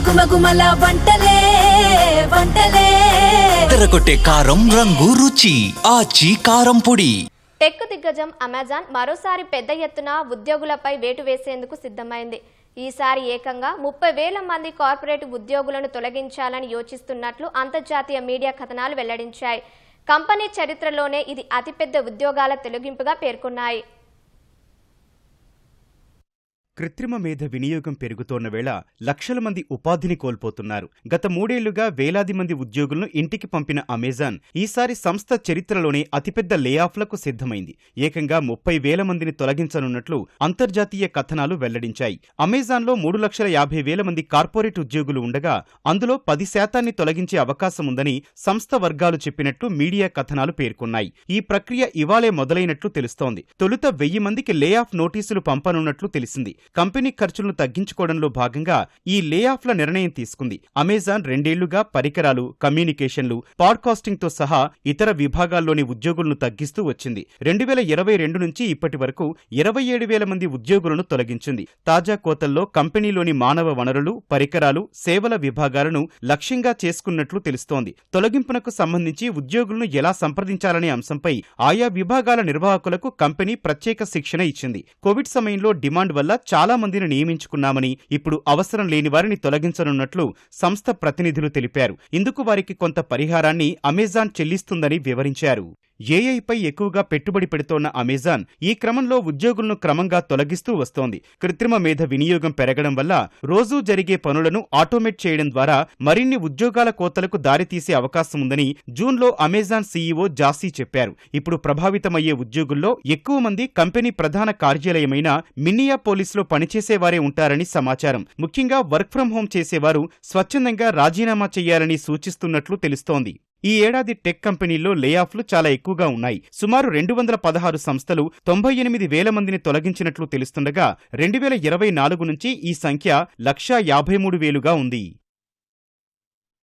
గుమగుమల వంటలే వంటలే తెరకొట్టే కారం రంగు రుచి ఆచి కారం పొడి. టెక్ దిగ్గజం అమెజాన్ మరోసారి పెద్ద ఎత్తున ఉద్యోగులపై వేటు వేసేందుకు సిద్ధమైంది. ఈసారి ఏకంగా 30,000 మంది కార్పొరేట్ ఉద్యోగులను తొలగించాలని యోచిస్తున్నట్లు అంతర్జాతీయ మీడియా కథనాలు వెల్లడించాయి. కంపెనీ చరిత్రలోనే ఇది అతిపెద్ద ఉద్యోగాల తొలగింపుగా పేర్కొన్నాయి. కృత్రిమ మేధ వినియోగం పెరుగుతోన్న వేళ లక్షల మంది ఉపాధిని కోల్పోతున్నారు. గత 3 ఏళ్లుగా వేలాది మంది ఉద్యోగులను ఇంటికి పంపిన అమెజాన్ ఈసారి సంస్థ చరిత్రలోనే అతిపెద్ద లేఆఫ్లకు సిద్ధమైంది. ఏకంగా 30,000 మందిని తొలగించనున్నట్లు అంతర్జాతీయ కథనాలు వెల్లడించాయి. అమెజాన్లో 3,50,000 మంది కార్పొరేట్ ఉద్యోగులు ఉండగా అందులో 10% తొలగించే అవకాశముందని సంస్థ వర్గాలు చెప్పినట్లు మీడియా కథనాలు పేర్కొన్నాయి. ఈ ప్రక్రియ ఇవాళే మొదలైనట్లు తెలుస్తోంది. తొలుత 1000 మందికి లేఆఫ్ నోటీసులు పంపనున్నట్లు తెలిసింది. కంపెనీ ఖర్చులను తగ్గించుకోవడంలో భాగంగా ఈ లేఆఫ్ల నిర్ణయం తీసుకుంది. అమెజాన్ 2 ఏళ్లుగా పరికరాలు, కమ్యూనికేషన్లు, పాడ్కాస్టింగ్ తో సహా ఇతర విభాగాల్లోని ఉద్యోగులను తగ్గిస్తూ వచ్చింది. 2022 నుంచి ఇప్పటి వరకు 27,000 మంది ఉద్యోగులను తొలగించింది. తాజా కోతల్లో కంపెనీలోని మానవ వనరులు, పరికరాలు, సేవల విభాగాలను లక్ష్యంగా చేసుకున్నట్లు తెలుస్తోంది. తొలగింపునకు సంబంధించి ఉద్యోగులను ఎలా సంప్రదించాలనే అంశంపై ఆయా విభాగాల నిర్వాహకులకు కంపెనీ ప్రత్యేక శిక్షణ ఇచ్చింది. కోవిడ్ సమయంలో డిమాండ్ వల్ల చాలా మందిని నియమించుకున్నామని, ఇప్పుడు అవసరం లేని వారిని తొలగించనున్నట్లు సంస్థ ప్రతినిధులు తెలిపారు. ఇందుకు వారికి కొంత పరిహారాన్ని అమెజాన్ చెల్లిస్తుందని వివరించారు. ఏఐపై ఎక్కువగా పెట్టుబడి పెడుతోన్న అమెజాన్ ఈ క్రమంలో ఉద్యోగులను క్రమంగా తొలగిస్తూ వస్తోంది. కృత్రిమ మేధ వినియోగం పెరగడం వల్ల రోజూ జరిగే పనులను ఆటోమేట్ చేయడం ద్వారా మరిన్ని ఉద్యోగాల కోతలకు దారితీసే అవకాశం ఉందని జూన్లో అమెజాన్ సీఈఓ జాసీ చెప్పారు. ఇప్పుడు ప్రభావితమయ్యే ఉద్యోగుల్లో ఎక్కువ మంది కంపెనీ ప్రధాన కార్యాలయమైన మిన్నియాపోలిస్లో పనిచేసేవారే ఉంటారని సమాచారం. ముఖ్యంగా వర్క్ ఫ్రం హోం చేసేవారు స్వచ్ఛందంగా రాజీనామా చేయాలని సూచిస్తున్నట్లు తెలుస్తోంది. ఈ ఏడాది టెక్ కంపెనీల్లో లేఆఫ్లు చాలా ఎక్కువగా ఉన్నాయి. సుమారు 216 సంస్థలు 98,000 మందిని తొలగించినట్లు తెలుస్తుండగా 2024 నుంచి ఈ సంఖ్య 153,000గా ఉంది.